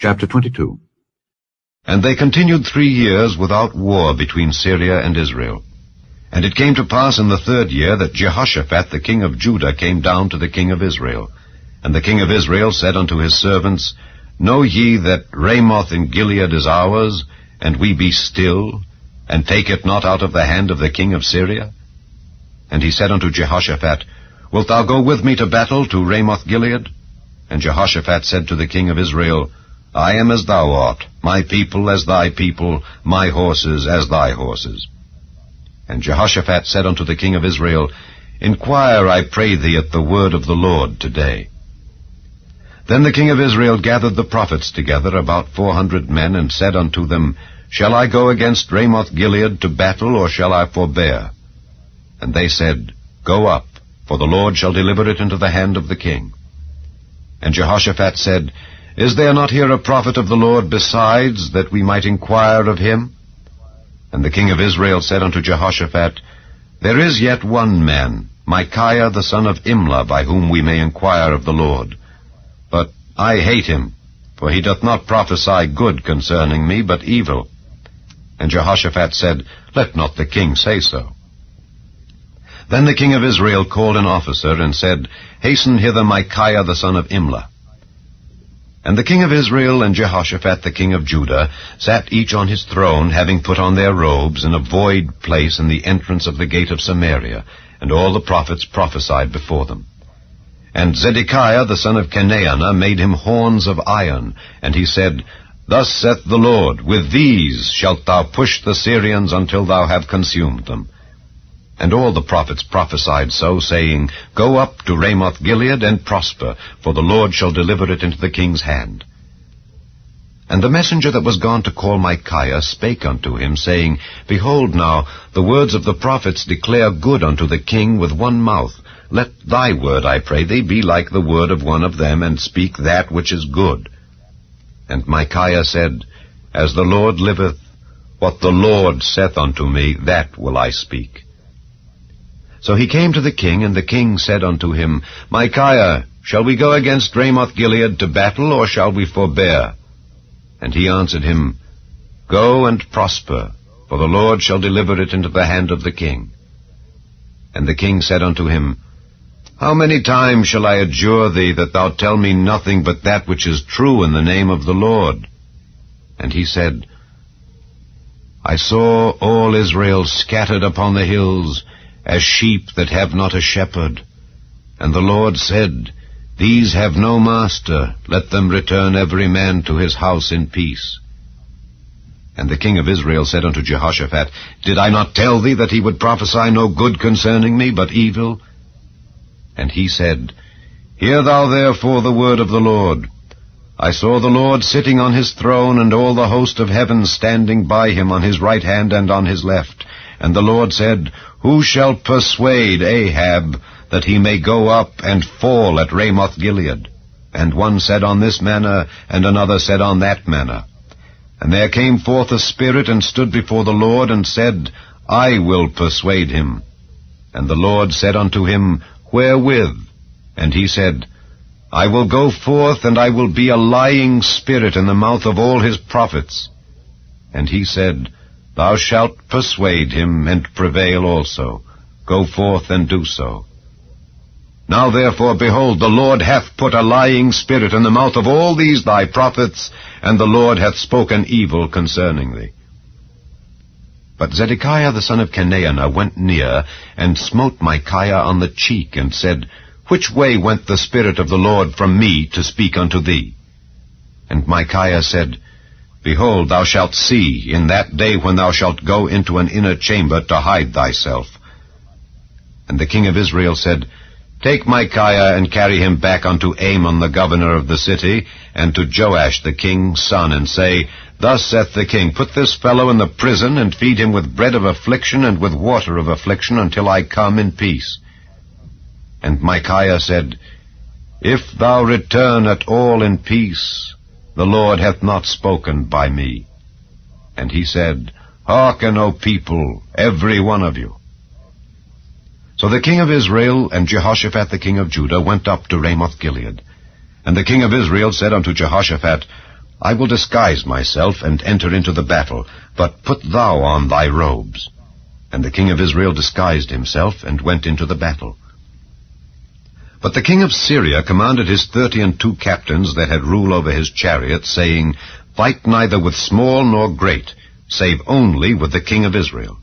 Chapter 22. And they continued 3 years without war between Syria and Israel. And it came to pass in the 3rd year that Jehoshaphat the king of Judah came down to the king of Israel. And the king of Israel said unto his servants, Know ye that Ramoth in Gilead is ours, and we be still, and take it not out of the hand of the king of Syria? And he said unto Jehoshaphat, Wilt thou go with me to battle to Ramoth Gilead? And Jehoshaphat said to the king of Israel, I am as thou art, my people as thy people, my horses as thy horses. And Jehoshaphat said unto the king of Israel, Inquire, I pray thee, at the word of the Lord today. Then the king of Israel gathered the prophets together, about 400 men, and said unto them, Shall I go against Ramoth Gilead to battle, or shall I forbear? And they said, Go up, for the Lord shall deliver it into the hand of the king. And Jehoshaphat said, Is there not here a prophet of the Lord besides, that we might inquire of him? And the king of Israel said unto Jehoshaphat, There is yet one man, Micaiah the son of Imlah, by whom we may inquire of the Lord. But I hate him, for he doth not prophesy good concerning me, but evil. And Jehoshaphat said, Let not the king say so. Then the king of Israel called an officer, and said, Hasten hither Micaiah the son of Imlah. And the king of Israel and Jehoshaphat the king of Judah sat each on his throne, having put on their robes, in a void place in the entrance of the gate of Samaria, and all the prophets prophesied before them. And Zedekiah the son of Chenaanah made him horns of iron, and he said, Thus saith the Lord, With these shalt thou push the Syrians until thou have consumed them. And all the prophets prophesied so, saying, Go up to Ramoth Gilead and prosper, for the Lord shall deliver it into the king's hand. And the messenger that was gone to call Micaiah spake unto him, saying, Behold now, the words of the prophets declare good unto the king with one mouth. Let thy word, I pray thee, be like the word of one of them, and speak that which is good. And Micaiah said, As the Lord liveth, what the Lord saith unto me, that will I speak. So he came to the king, and the king said unto him, Micaiah, shall we go against Ramoth Gilead to battle, or shall we forbear? And he answered him, Go and prosper, for the Lord shall deliver it into the hand of the king. And the king said unto him, How many times shall I adjure thee that thou tell me nothing but that which is true in the name of the Lord? And he said, I saw all Israel scattered upon the hills, as sheep that have not a shepherd. And the Lord said, These have no master, let them return every man to his house in peace. And the king of Israel said unto Jehoshaphat, Did I not tell thee that he would prophesy no good concerning me, but evil? And he said, Hear thou therefore the word of the Lord. I saw the Lord sitting on his throne, and all the host of heaven standing by him on his right hand and on his left. And the Lord said, Who shall persuade Ahab that he may go up and fall at Ramoth Gilead? And one said on this manner, and another said on that manner. And there came forth a spirit, and stood before the Lord, and said, I will persuade him. And the Lord said unto him, Wherewith? And he said, I will go forth, and I will be a lying spirit in the mouth of all his prophets. And he said, Thou shalt persuade him, and prevail also. Go forth and do so. Now therefore, behold, the Lord hath put a lying spirit in the mouth of all these thy prophets, and the Lord hath spoken evil concerning thee. But Zedekiah the son of Chenaanah went near, and smote Micaiah on the cheek, and said, Which way went the Spirit of the Lord from me to speak unto thee? And Micaiah said, Behold, thou shalt see in that day when thou shalt go into an inner chamber to hide thyself. And the king of Israel said, Take Micaiah, and carry him back unto Amon the governor of the city, and to Joash the king's son, and say, Thus saith the king, Put this fellow in the prison, and feed him with bread of affliction and with water of affliction, until I come in peace. And Micaiah said, If thou return at all in peace, the Lord hath not spoken by me. And he said, Hearken, O people, every one of you. So the king of Israel and Jehoshaphat the king of Judah went up to Ramoth Gilead. And the king of Israel said unto Jehoshaphat, I will disguise myself and enter into the battle, but put thou on thy robes. And the king of Israel disguised himself and went into the battle. But the king of Syria commanded his 32 captains that had rule over his chariots, saying, Fight neither with small nor great, save only with the king of Israel.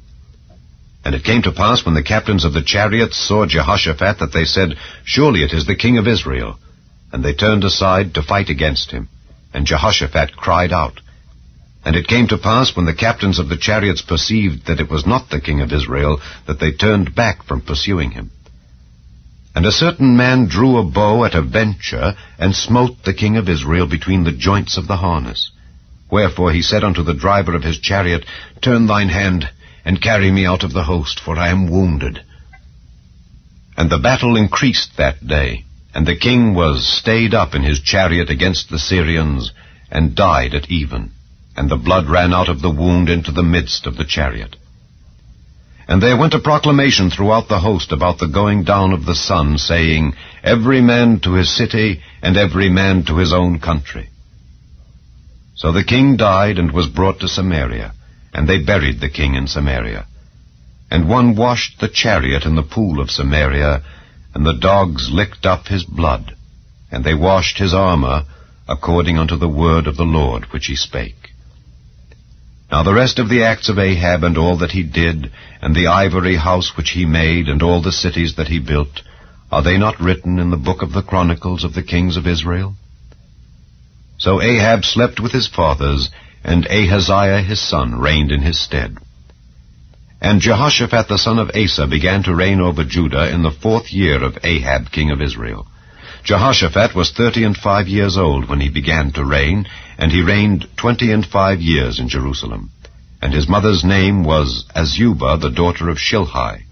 And it came to pass, when the captains of the chariots saw Jehoshaphat, that they said, Surely it is the king of Israel. And they turned aside to fight against him. And Jehoshaphat cried out. And it came to pass, when the captains of the chariots perceived that it was not the king of Israel, that they turned back from pursuing him. And a certain man drew a bow at a venture, and smote the king of Israel between the joints of the harness. Wherefore he said unto the driver of his chariot, Turn thine hand, and carry me out of the host, for I am wounded. And the battle increased that day, and the king was stayed up in his chariot against the Syrians, and died at even, and the blood ran out of the wound into the midst of the chariot. And there went a proclamation throughout the host about the going down of the sun, saying, Every man to his city, and every man to his own country. So the king died and was brought to Samaria, and they buried the king in Samaria. And one washed the chariot in the pool of Samaria, and the dogs licked up his blood, and they washed his armor, according unto the word of the Lord which he spake. Now the rest of the acts of Ahab, and all that he did, and the ivory house which he made, and all the cities that he built, are they not written in the book of the chronicles of the kings of Israel? So Ahab slept with his fathers, and Ahaziah his son reigned in his stead. And Jehoshaphat the son of Asa began to reign over Judah in the 4th year of Ahab king of Israel. Jehoshaphat was 35 years old when he began to reign, and he reigned 25 years in Jerusalem. And his mother's name was Azubah, the daughter of Shilhi.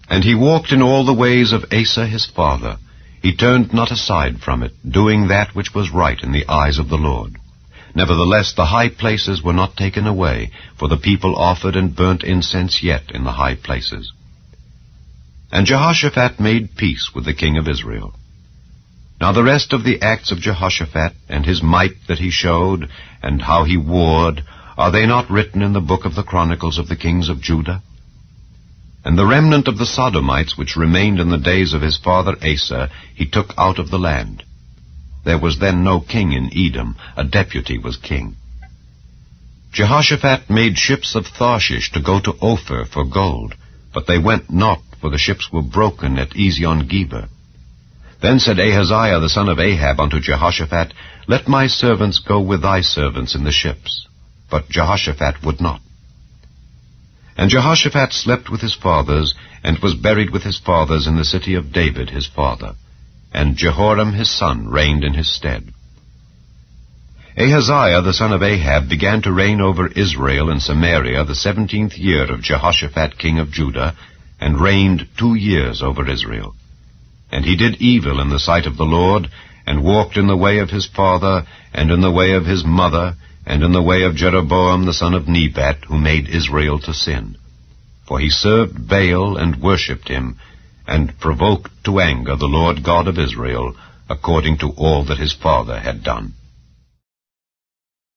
And he walked in all the ways of Asa his father. He turned not aside from it, doing that which was right in the eyes of the Lord. Nevertheless, the high places were not taken away, for the people offered and burnt incense yet in the high places. And Jehoshaphat made peace with the king of Israel. Now the rest of the acts of Jehoshaphat, and his might that he showed, and how he warred, are they not written in the book of the chronicles of the kings of Judah? And the remnant of the Sodomites which remained in the days of his father Asa, he took out of the land. There was then no king in Edom, a deputy was king. Jehoshaphat made ships of Tarshish to go to Ophir for gold, but they went not, for the ships were broken at Ezion-Geber. Then said Ahaziah the son of Ahab unto Jehoshaphat, Let my servants go with thy servants in the ships. But Jehoshaphat would not. And Jehoshaphat slept with his fathers, and was buried with his fathers in the city of David his father. And Jehoram his son reigned in his stead. Ahaziah the son of Ahab began to reign over Israel in Samaria the 17th year of Jehoshaphat king of Judah, and reigned 2 years over Israel. And he did evil in the sight of the Lord, and walked in the way of his father, and in the way of his mother, and in the way of Jeroboam the son of Nebat, who made Israel to sin. For he served Baal and worshipped him, and provoked to anger the Lord God of Israel, according to all that his father had done.